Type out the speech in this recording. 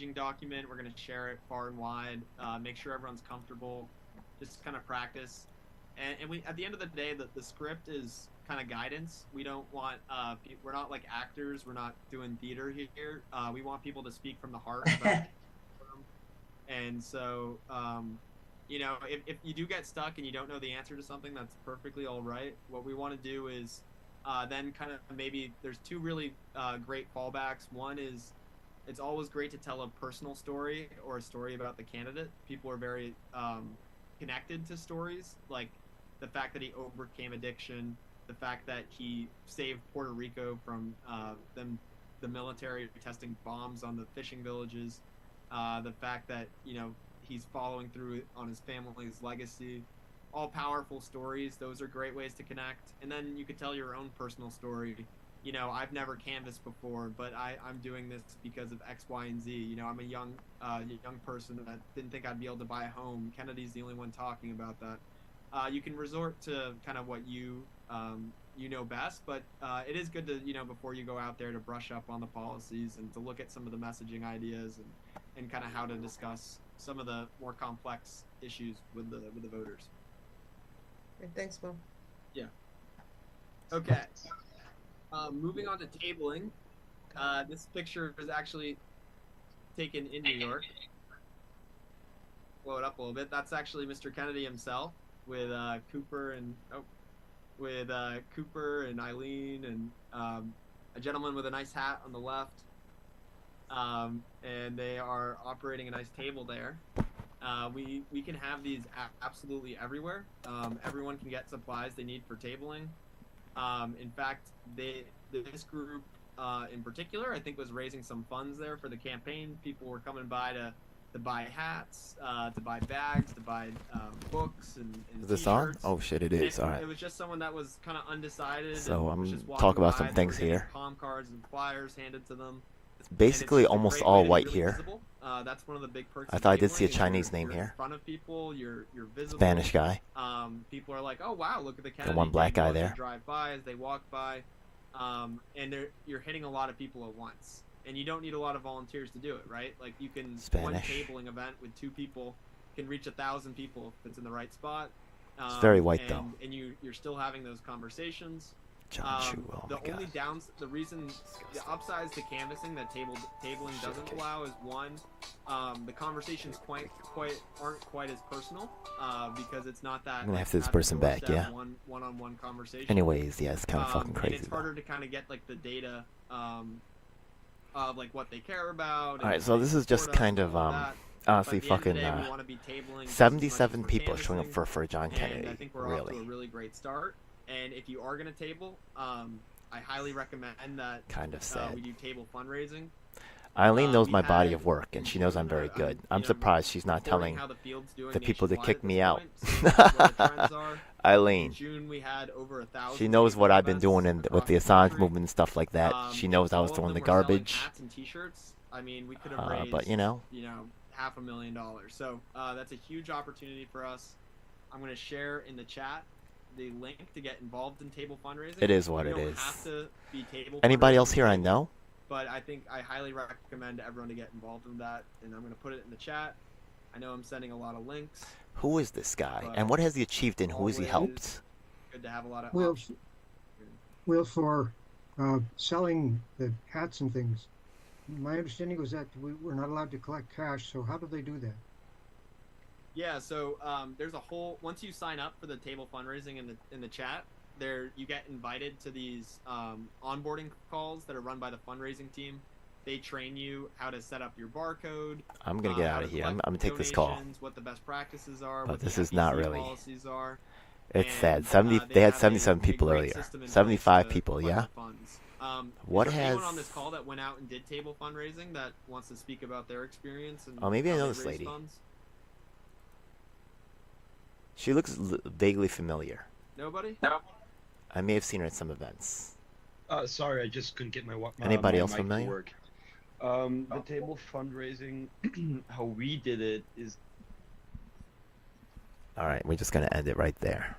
messaging document. We're going to share it far and wide, make sure everyone's comfortable, just kind of practice. And we, at the end of the day, the script is kind of guidance. We don't want, we're not like actors. We're not doing theater here. We want people to speak from the heart about and so, you know, if you do get stuck and you don't know the answer to something, that's perfectly all right. What we want to do is then kind of maybe there's two really great fallbacks. One is it's always great to tell a personal story or a story about the candidate. People are very connected to stories, like the fact that he overcame addiction, the fact that he saved Puerto Rico from the military testing bombs on the fishing villages, the fact that, you know, he's following through on his family's legacy. All powerful stories. Those are great ways to connect. And then you could tell your own personal story. You know, I've never canvassed before, but I'm doing this because of X, Y, and Z. You know, I'm a young person that didn't think I'd be able to buy a home. Kennedy's the only one talking about that. You can resort to kind of what you know best, but it is good to, you know, before you go out there, to brush up on the policies and to look at some of the messaging ideas and kind of how to discuss some of the more complex issues with the voters. Okay, thanks, Will. Yeah. Okay. Moving on to tabling. This picture is actually taken in New York. Blow it up a little bit. That's actually Mr. Kennedy himself with Cooper and Cooper and Eileen and a gentleman with a nice hat on the left. And they are operating a nice table there. We can have these absolutely everywhere. Everyone can get supplies they need for tabling. In fact, this group in particular, I think, was raising some funds there for the campaign. People were coming by to buy hats, to buy bags, to buy books and is this on? Oh shit, it is. All right. It was just someone that was kind of undecided. So I'm talk about some things here. Palm cards and flyers handed to them. It's basically almost all white here. That's one of the big perks. I thought I did see a Chinese name here. In front of people, you're visible. Spanish guy. People are like, oh wow, look at the Kennedy. And one black guy there. Drive by as they walk by, and you're hitting a lot of people at once, and you don't need a lot of volunteers to do it, right? Like you can one tabling event with 2 people can reach 1,000 people if it's in the right spot. It's very white though. And you're still having those conversations. Oh the only the reason, the upsides to canvassing that tabling doesn't allow is one, the conversations aren't quite as personal, because it's not that. I'm gonna have this person back, yeah. One-on-one conversation. Anyways, yeah, it's kind of fucking crazy. And it's harder to kind of get like the data, of like what they care about. All right, so this is just kind of honestly fucking 77 people showing up for John Kennedy. I think we're off to a really great start. And if you are going to table, I highly recommend that kind of sad. We do table fundraising. Eileen knows my body of work, and she knows I'm very good. I'm surprised she's not telling the people that kicked me out. Eileen, she knows what I've been doing with the Assange movement and stuff like that. She knows I was throwing the garbage. I mean, we could have raised, but you know, $500,000. So that's a huge opportunity for us. I'm going to share in the chat the link to get involved in table fundraising. It is what it is. Have to be table Anybody else here I know? But I think I highly recommend everyone to get involved in that, and I'm going to put it in the chat. I know I'm sending a lot of links. Who is this guy, and what has he achieved, and who has he helped? Good to have a lot of Well, for selling the hats and things, my understanding was that we're not allowed to collect cash, so how do they do that? Yeah, so there's a whole, once you sign up for the table fundraising in the chat, you get invited to these onboarding calls that are run by the fundraising team. They train you how to set up your barcode. I'm gonna get out of here. I'm gonna take this call. What the best practices are. But what this the is not FEC really. Policies are. It's sad. They had 77 people earlier. 75 people, yeah. What is has? Anyone on this call that went out and did table fundraising that wants to speak about their experience? And oh, maybe I know this lady. Funds? She looks vaguely familiar. Nobody? No. I may have seen her at some events. Sorry, I just couldn't get my Anybody my else mic familiar? to work. The table fundraising, how we did it is. All right, we're just gonna end it right there.